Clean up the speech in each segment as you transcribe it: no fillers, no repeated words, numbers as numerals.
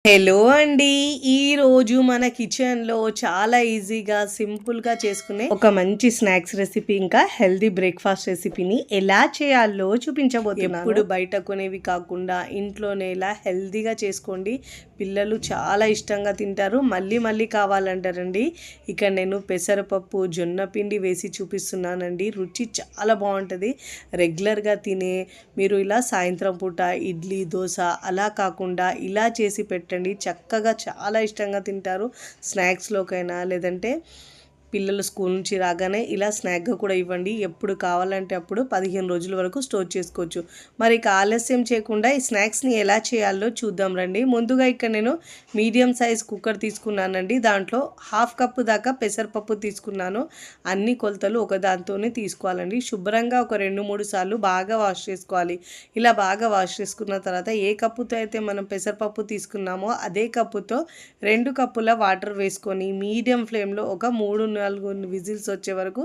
Hello అండి. ఈరోజు మన కిచెన్‌లో చాలా ఈజీగా, సింపుల్‌గా చేసుకునే ఒక మంచి స్నాక్స్ రెసిపీ, ఇంకా హెల్తీ బ్రేక్‌ఫాస్ట్ రెసిపీని ఎలా చేయాలో చూపించబోతున్నాను. ఎప్పుడు బయట కొనేవి కాకుండా ఇంట్లోనే ఇలా హెల్తీగా చేసుకోండి. పిల్లలు చాలా ఇష్టంగా తింటారు. మళ్ళీ మళ్ళీ కావాలంటారండి. ఇక నేను పెసరపప్పు, జొన్న పిండి వేసి చూపిస్తున్నానండి. రుచి చాలా బాగుంటుంది. రెగ్యులర్గా తినే మీరు ఇలా సాయంత్రం పూట ఇడ్లీ, దోశ అలా కాకుండా ఇలా చేసి పెట్టండి. చక్కగా చాలా ఇష్టంగా తింటారు. స్నాక్స్లోకైనా లేదంటే పిల్లలు స్కూల్ నుంచి రాగానే ఇలా స్నాక్గా కూడా ఇవ్వండి. ఎప్పుడు కావాలంటే అప్పుడు 15 రోజుల వరకు స్టోర్ చేసుకోవచ్చు. మరి ఇక ఆలస్యం చేయకుండా ఈ స్నాక్స్ని ఎలా చేయాలో చూద్దాం రండి. ముందుగా ఇక్కడ నేను మీడియం సైజ్ కుక్కర్ తీసుకున్నానండి. దాంట్లో హాఫ్ కప్పు దాకా పెసరపప్పు తీసుకున్నాను. అన్ని కొలతలు ఒక దాంతోనే తీసుకోవాలండి. శుభ్రంగా ఒక 2-3 సార్లు బాగా వాష్ చేసుకోవాలి. ఇలా బాగా వాష్ చేసుకున్న తర్వాత ఏ కప్పుతో అయితే మనం పెసరపప్పు తీసుకున్నామో అదే కప్పుతో 2 కప్పుల వాటర్ వేసుకొని మీడియం ఫ్లేమ్లో ఒక 3-4 విజిల్స్ వచ్చే వరకు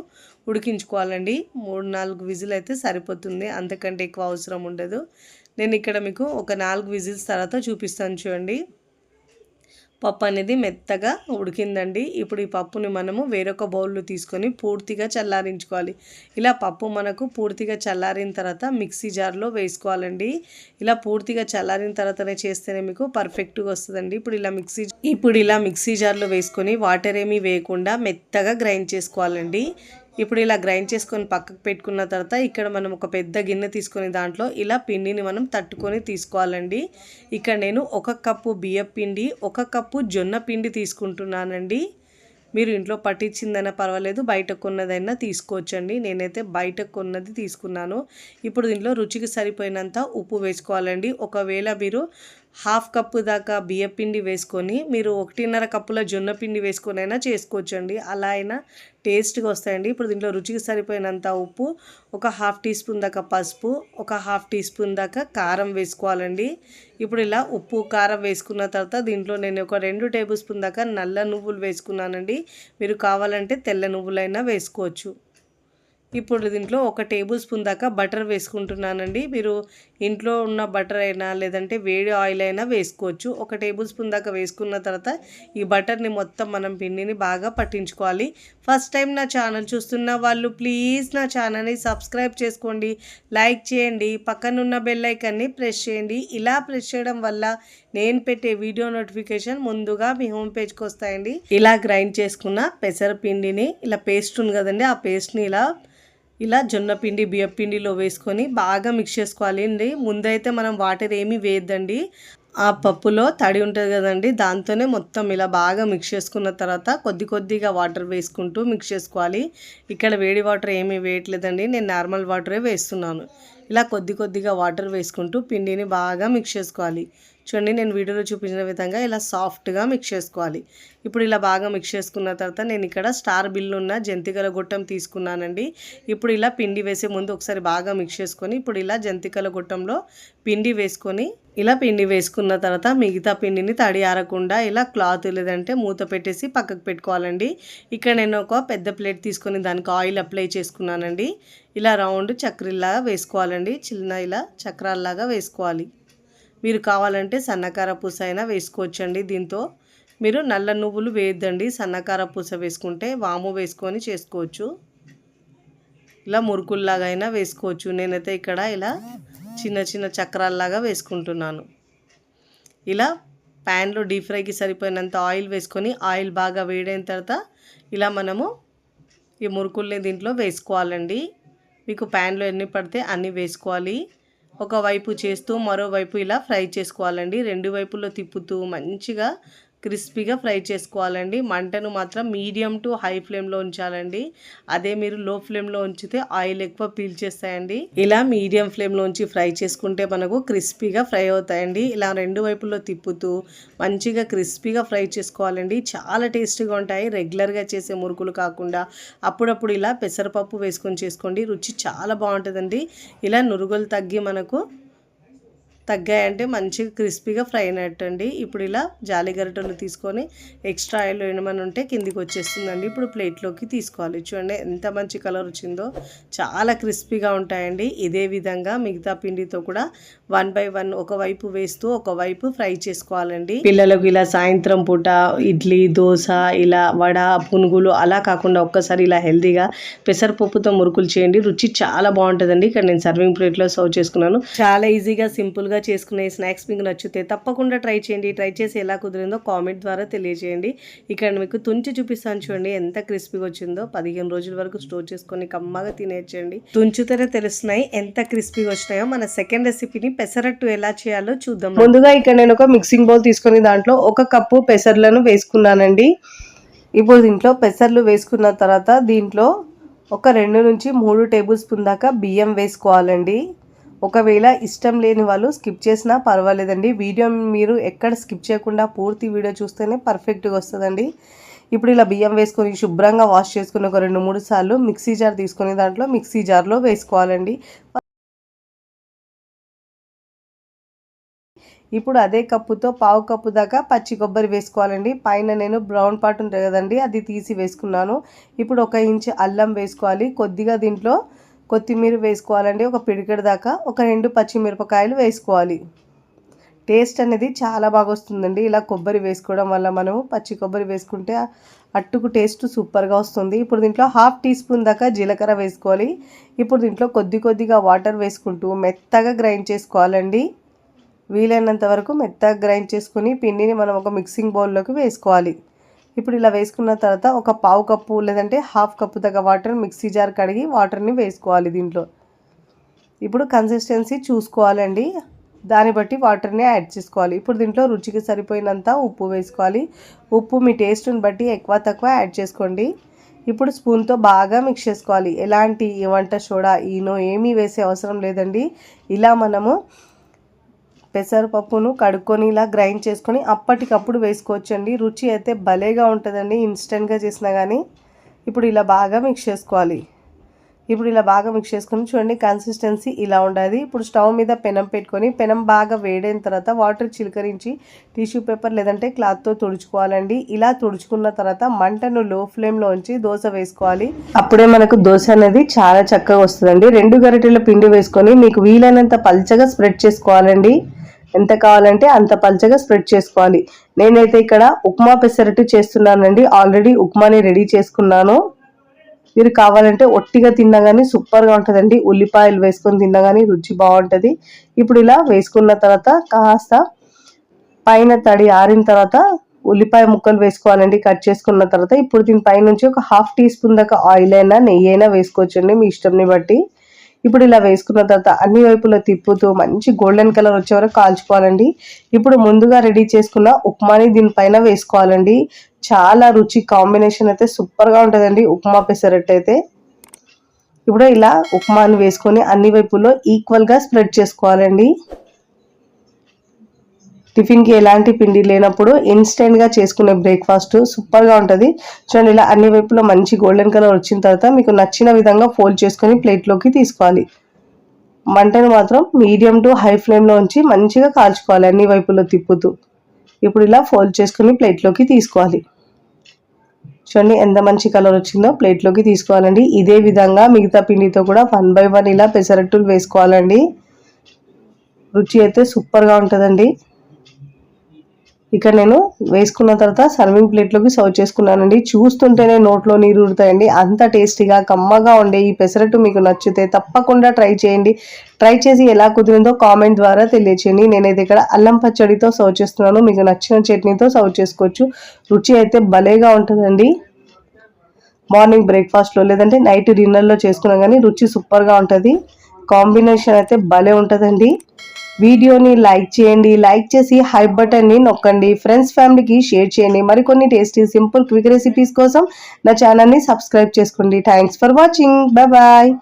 ఉడికించుకోవాలండి. 3-4 విజిల్ అయితే సరిపోతుంది, అంతకంటే ఎక్కువ అవసరం ఉండదు. నేను ఇక్కడ మీకు ఒక 4 విజిల్స్ తర్వాత చూపిస్తాను చూడండి. పప్పు అనేది మెత్తగా ఉడికిందండి. ఇప్పుడు ఈ పప్పుని మనము వేరొక బౌల్లో తీసుకొని పూర్తిగా చల్లారించుకోవాలి. ఇలా పప్పు మనకు పూర్తిగా చల్లారిన తర్వాత మిక్సీ జార్లో వేసుకోవాలండి. ఇలా పూర్తిగా చల్లారిన తర్వాతనే చేస్తేనే మీకు పర్ఫెక్ట్గా వస్తుందండి. ఇప్పుడు ఇలా మిక్సీ జార్లో వేసుకొని వాటర్ ఏమీ వేయకుండా మెత్తగా గ్రైండ్ చేసుకోవాలండి. ఇప్పుడు ఇలా గ్రైండ్ చేసుకొని పక్కకు పెట్టుకున్న తర్వాత ఇక్కడ మనం ఒక పెద్ద గిన్నె తీసుకొని దాంట్లో ఇలా పిండిని మనం తట్టుకొని తీసుకోవాలండి. ఇక్కడ నేను 1 కప్పు బియ్యం పిండి, 1 కప్పు జొన్న పిండి తీసుకుంటున్నానండి. మీరు ఇంట్లో పట్టించిందైనా పర్వాలేదు, బయట కొన్నదైనా తీసుకోవచ్చండి. నేనైతే బయట కొన్నది తీసుకున్నాను. ఇప్పుడు దీంట్లో రుచికి సరిపోయినంత ఉప్పు వేసుకోవాలండి. ఒకవేళ మీరు హాఫ్ కప్పు దాకా బియ్యం పిండి వేసుకొని మీరు 1.5 కప్పుల జొన్న పిండి వేసుకొని అయినా చేసుకోవచ్చండి. అలా అయినా టేస్ట్గా వస్తాయండి. ఇప్పుడు దీంట్లో రుచికి సరిపోయినంత ఉప్పు, ఒక హాఫ్ టీ స్పూన్ దాకా పసుపు, ఒక హాఫ్ టీ స్పూన్ దాకా కారం వేసుకోవాలండి. ఇప్పుడు ఇలా ఉప్పు కారం వేసుకున్న తర్వాత దీంట్లో నేను ఒక 2 టేబుల్ స్పూన్ దాకా నల్ల నువ్వులు వేసుకున్నానండి. మీరు కావాలంటే తెల్ల నువ్వులైనా వేసుకోవచ్చు. ఇప్పుడు దీంట్లో ఒక టేబుల్ స్పూన్ దాకా బటర్ వేసుకుంటున్నానండి. మీరు ఇంట్లో ఉన్న బటర్ అయినా లేదంటే వేడి ఆయిల్ అయినా వేసుకోవచ్చు. ఒక టేబుల్ స్పూన్ దాకా వేసుకున్న తర్వాత ఈ బటర్ని మొత్తం మనం పిండిని బాగా పట్టించుకోవాలి. ఫస్ట్ టైం నా ఛానల్ చూస్తున్న వాళ్ళు ప్లీజ్ నా ఛానల్ని సబ్స్క్రైబ్ చేసుకోండి, లైక్ చేయండి, పక్కనున్న బెల్ ఐకాన్ని ప్రెస్ చేయండి. ఇలా ప్రెస్ చేయడం వల్ల నేను పెట్టే వీడియో నోటిఫికేషన్ ముందుగా మీ హోమ్ పేజ్కి వస్తాయండి. ఇలా గ్రైండ్ చేసుకున్న పెసర పిండిని ఇలా పేస్ట్ ఉంది కదండి, ఆ పేస్ట్ని ఇలా జొన్న పిండి బియ్యం పిండిలో వేసుకొని బాగా మిక్స్ చేసుకోవాలి అండి. ముందైతే మనం వాటర్ ఏమీ వేయద్దండి. ఆ పప్పులో తడి ఉంటుంది కదండి, దాంతోనే మొత్తం ఇలా బాగా మిక్స్ చేసుకున్న తర్వాత కొద్దిగా వాటర్ వేసుకుంటూ మిక్స్ చేసుకోవాలి. ఇక్కడ వేడి వాటర్ ఏమీ వేయట్లేదండి, నేను నార్మల్ వాటరే వేస్తున్నాను. ఇలా కొద్దిగా వాటర్ వేసుకుంటూ పిండిని బాగా మిక్స్ చేసుకోవాలి. చూడండి, నేను వీడియోలో చూపించిన విధంగా ఇలా సాఫ్ట్గా మిక్స్ చేసుకోవాలి. ఇప్పుడు ఇలా బాగా మిక్స్ చేసుకున్న తర్వాత నేను ఇక్కడ స్టార్ బిల్ ఉన్న జంతికల గొట్టం తీసుకున్నానండి. ఇప్పుడు ఇలా పిండి వేసే ముందు ఒకసారి బాగా మిక్స్ చేసుకొని ఇప్పుడు ఇలా జంతికల గొట్టంలో పిండి వేసుకున్న తర్వాత మిగతా పిండిని తడి ఆరకుండా ఇలా క్లాత్ లేదంటే మూత పెట్టేసి పక్కకు పెట్టుకోవాలండి. ఇక్కడ నేను ఒక పెద్ద ప్లేట్ తీసుకొని దానికి ఆయిల్ అప్లై చేసుకున్నానండి. ఇలా రౌండ్ చక్రీలాగా వేసుకోవాలండి. చిన్న ఇలా చక్రాల్లాగా వేసుకోవాలి. మీరు కావాలంటే సన్నకార పూస అయినా వేసుకోవచ్చండి. దీంతో మీరు నల్ల నువ్వులు వేయద్దండి, సన్నకార పూస వేసుకుంటే వాము వేసుకొని చేసుకోవచ్చు. ఇలా మురుకుల్లాగా అయినా వేసుకోవచ్చు. నేనైతే ఇక్కడ ఇలా చిన్న చక్రాల్లాగా వేసుకుంటున్నాను. ఇలా ప్యాన్లో డీప్ ఫ్రైకి సరిపోయినంత ఆయిల్ వేసుకొని ఆయిల్ బాగా వేడైన తర్వాత ఇలా మనము ఈ మురుకుల్ని దీంట్లో వేసుకోవాలండి. మీకు ప్యాన్లో ఎన్ని పడితే అన్నీ వేసుకోవాలి. ఒకవైపు చేస్తూ మరోవైపు ఇలా ఫ్రై చేసుకోవాలండి. 2 వైపుల్లో తిప్పుతూ మంచిగా క్రిస్పీగా ఫ్రై చేసుకోవాలండి. మంటను మాత్రం మీడియం టు హై ఫ్లేమ్లో ఉంచాలండి. అదే మీరు లో ఫ్లేమ్లో ఉంచితే ఆయిల్ ఎక్కువ పీల్చేస్తాయండి. ఇలా మీడియం ఫ్లేమ్లో ఉంచి ఫ్రై చేసుకుంటే మనకు క్రిస్పీగా ఫ్రై అవుతాయండి. ఇలా 2 వైపుల్లో తిప్పుతూ మంచిగా క్రిస్పీగా ఫ్రై చేసుకోవాలండి. చాలా టేస్టీగా ఉంటాయి. రెగ్యులర్గా చేసే మురుకులు కాకుండా అప్పుడప్పుడు ఇలా పెసరపప్పు వేసుకొని చేసుకోండి, రుచి చాలా బాగుంటుందండి. ఇలా నురుగులు తగ్గి మనకు తగ్గాయంటే మంచిగా క్రిస్పీగా ఫ్రై అయినట్టండి. ఇప్పుడు ఇలా జాలి గరిటెలు తీసుకొని ఎక్స్ట్రా ఆయిల్ ఏమన్నా ఉంటే కిందికి వచ్చేస్తుందండి. ఇప్పుడు ప్లేట్లోకి తీసుకోవాలి. చూడండి ఎంత మంచి కలర్ వచ్చిందో, చాలా క్రిస్పీగా ఉంటాయండి. ఇదే విధంగా మిగతా పిండితో కూడా 1 by 1 ఒకవైపు వేస్తూ ఒకవైపు ఫ్రై చేసుకోవాలండి. పిల్లలకు ఇలా సాయంత్రం పూట ఇడ్లీ, దోశ, ఇలా వడ, పునుగులు అలా కాకుండా ఒక్కసారి ఇలా హెల్తీగా పెసరపప్పుతో మురుకులు చేయండి. రుచి చాలా బాగుంటుందండి. ఇక్కడ నేను సర్వింగ్ ప్లేట్లో సర్వ్ చేసుకున్నాను. చాలా ఈజీగా సింపుల్గా చేసుకునే స్నాక్స్ మీకు నచ్చితే తప్పకుండా ట్రై చేయండి. ట్రై చేసి ఎలా కుదిరిందో కామెంట్ ద్వారా తెలియజేయండి. ఇక్కడ మీకు తుంచి చూపిస్తాను చూడండి ఎంత క్రిస్పీగా వచ్చిందో. 15 రోజుల వరకు స్టోర్ చేసుకొని కమ్మగా తినేయచ్చండి. తుంచుతేనే తెలుస్తున్నాయి ఎంత క్రిస్పీగా వచ్చినాయో. మన సెకండ్ రెసిపీని పెసరట్టు ఎలా చేయాలో చూద్దాం. ముందుగా ఇక్కడ నేను ఒక మిక్సింగ్ బౌల్ తీసుకొని దాంట్లో 1 కప్పు పెసర్లను వేసుకున్నానండి. ఇప్పుడు దీంట్లో పెసర్లు వేసుకున్న తర్వాత దీంట్లో ఒక 2 నుంచి 3 టేబుల్ స్పూన్ దాకా బియ్యం వేసుకోవాలండి. ఒకవేళ ఇష్టం లేని వాళ్ళు స్కిప్ చేసినా పర్వాలేదండి. వీడియో మీరు ఎక్కడ స్కిప్ చేయకుండా పూర్తి వీడియో చూస్తేనే పర్ఫెక్ట్గా వస్తుందండి. ఇప్పుడు ఇలా బియ్యం వేసుకొని శుభ్రంగా వాష్ చేసుకుని ఒక 2-3 సార్లు మిక్సీ జార్ తీసుకొని దాంట్లో మిక్సీ జార్లో వేసుకోవాలండి. ఇప్పుడు అదే కప్పుతో 1/2 కప్పు దాకా పచ్చి కొబ్బరి వేసుకోవాలండి. పైన నేను బ్రౌన్ పార్ట్ ఉంటుంది కదండి, అది తీసి వేసుకున్నాను. ఇప్పుడు 1 ఇంచ్ అల్లం వేసుకోవాలి. కొద్దిగా దీంట్లో కొత్తిమీర వేసుకోవాలండి, ఒక పిడికెడు దాకా. ఒక 2 పచ్చిమిరపకాయలు వేసుకోవాలి. టేస్ట్ అనేది చాలా బాగా వస్తుందండి ఇలా కొబ్బరి వేసుకోవడం వల్ల. మనము పచ్చి కొబ్బరి వేసుకుంటే అట్టుకు టేస్ట్ సూపర్గా వస్తుంది. ఇప్పుడు దీంట్లో 1/2 టీ స్పూన్ దాకా జీలకర్ర వేసుకోవాలి. ఇప్పుడు దీంట్లో కొద్దిగా వాటర్ వేసుకుంటూ మెత్తగా గ్రైండ్ చేసుకోవాలండి. వీలైనంత వరకు మెత్తగా గ్రైండ్ చేసుకుని పిండిని మనం ఒక మిక్సింగ్ బౌల్లోకి వేసుకోవాలి. ఇప్పుడు ఇలా వేసుకున్న తర్వాత ఒక 1/2 కప్పు లేదంటే 1/2 కప్పు దాకా వాటర్ మిక్సీ జార్ కడిగి వాటర్ని వేసుకోవాలి దీంట్లో. ఇప్పుడు కన్సిస్టెన్సీ చూసుకోవాలండి, దాన్ని బట్టి వాటర్ని యాడ్ చేసుకోవాలి. ఇప్పుడు దీంట్లో రుచికి సరిపోయినంత ఉప్పు వేసుకోవాలి. ఉప్పు మీ టేస్ట్ని బట్టి ఎక్కువ తక్కువ యాడ్ చేసుకోండి. ఇప్పుడు స్పూన్తో బాగా మిక్స్ చేసుకోవాలి. ఎలాంటి వంట సోడా, ఈనో ఏమీ వేసే అవసరం లేదండి. ఇలా మనము పెసరపప్పును కడుక్కొని ఇలా గ్రైండ్ చేసుకొని అప్పటికప్పుడు వేసుకోవచ్చండి. రుచి అయితే భలేగా ఉంటుందండి ఇన్స్టెంట్గా చేసినా కానీ. ఇప్పుడు ఇలా బాగా మిక్స్ చేసుకోవాలి. ఇప్పుడు ఇలా బాగా మిక్స్ చేసుకొని చూడండి కన్సిస్టెన్సీ ఇలా ఉండాలి. ఇప్పుడు స్టవ్ మీద పెనం పెట్టుకొని పెనం బాగా వేడైన తర్వాత వాటర్ చిలకరించి టిష్యూ పేపర్ లేదంటే క్లాత్తో తుడుచుకోవాలండి. ఇలా తుడుచుకున్న తర్వాత మంటను లో ఫ్లేమ్లో ఉంచి దోశ వేసుకోవాలి. అప్పుడే మనకు దోశ అనేది చాలా చక్కగా వస్తుందండి. 2 గరిటెల పిండి వేసుకొని మీకు వీలైనంత పల్చగా స్ప్రెడ్ చేసుకోవాలండి. ఎంత కావాలంటే అంత పల్చగా స్ప్రెడ్ చేసుకోవాలి. నేనైతే ఇక్కడ ఉప్మా పెసరట్టు చేస్తున్నానండి. ఆల్రెడీ ఉప్మాని రెడీ చేసుకున్నాను. మీరు కావాలంటే ఒట్టిగా తిన్నా కానీ సూపర్గా ఉంటుందండి. ఉల్లిపాయలు వేసుకొని తిన్నా కానీ రుచి బాగుంటుంది. ఇప్పుడు ఇలా వేసుకున్న తర్వాత కాస్త పైన తడి ఆరిన తర్వాత ఉల్లిపాయ ముక్కలు వేసుకోవాలండి కట్ చేసుకున్న తర్వాత. ఇప్పుడు దీనిపై నుంచి ఒక 1/2 టీ స్పూన్ దాకా ఆయిల్ అయినా నెయ్యి అయినా వేసుకోవచ్చండి మీ ఇష్టంని బట్టి. ఇప్పుడు ఇలా వేసుకున్న తర్వాత అన్ని వైపులో తిప్పుతూ మంచి గోల్డెన్ కలర్ వచ్చే వరకు కాల్చుకోవాలండి. ఇప్పుడు ముందుగా రెడీ చేసుకున్న ఉప్మాని దీనిపైన వేసుకోవాలండి. చాలా రుచి కాంబినేషన్ అయితే సూపర్గా ఉంటుందండి ఉప్మా పెసరట్టు అయితే. ఇప్పుడు ఇలా ఉప్మాని వేసుకొని అన్ని వైపులో ఈక్వల్గా స్ప్రెడ్ చేసుకోవాలండి. టిఫిన్కి ఎలాంటి పిండి లేనప్పుడు ఇన్స్టెంట్గా చేసుకునే బ్రేక్ఫాస్ట్ సూపర్గా ఉంటుంది. చూడండి ఇలా అన్ని వైపులో మంచి గోల్డెన్ కలర్ వచ్చిన తర్వాత మీకు నచ్చిన విధంగా ఫోల్డ్ చేసుకొని ప్లేట్లోకి తీసుకోవాలి. మంటను మాత్రం మీడియం టు హై ఫ్లేమ్లో ఉంచి మంచిగా కాల్చుకోవాలి అన్ని వైపులో తిప్పుతూ. ఇప్పుడు ఇలా ఫోల్డ్ చేసుకుని ప్లేట్లోకి తీసుకోవాలి. చూడండి ఎంత మంచి కలర్ వచ్చిందో. ప్లేట్లోకి తీసుకోవాలండి. ఇదే విధంగా మిగతా పిండితో కూడా 1 by 1 ఇలా పెసరట్టులు వేసుకోవాలండి. రుచి అయితే సూపర్గా ఉంటుందండి. ఇక్కడ నేను వేసుకున్న తర్వాత సర్వింగ్ ప్లేట్లోకి సర్వ్ చేసుకున్నానండి. చూస్తుంటేనే నోట్లో నీరు ఊరుతాయండి. అంత టేస్టీగా కమ్మగా ఉండే ఈ పెసరట్టు మీకు నచ్చితే తప్పకుండా ట్రై చేయండి. ట్రై చేసి ఎలా కుదిరిందో కామెంట్ ద్వారా తెలియచేయండి. నేనైతే ఇక్కడ అల్లం పచ్చడితో సర్వ్ చేస్తున్నాను. మీకు నచ్చిన చట్నీతో సర్వ్ చేసుకోవచ్చు. రుచి అయితే భలేగా ఉంటుందండి. మార్నింగ్ బ్రేక్ఫాస్ట్లో లేదంటే నైట్ డిన్నర్లో చేసుకున్నా కానీ రుచి సూపర్గా ఉంటుంది. కాంబినేషన్ అయితే భలే ఉంటుందండి. వీడియోని లైక్ చేయండి. లైక్ చేసి హై బటన్ని నొక్కండి. ఫ్రెండ్స్ ఫ్యామిలీకి షేర్ చేయండి. మరికొన్ని టేస్టీ సింపుల్ క్విక్ రెసిపీస్ కోసం నా ఛానల్ని సబ్స్క్రైబ్ చేసుకోండి. Thanks for watching. Bye bye.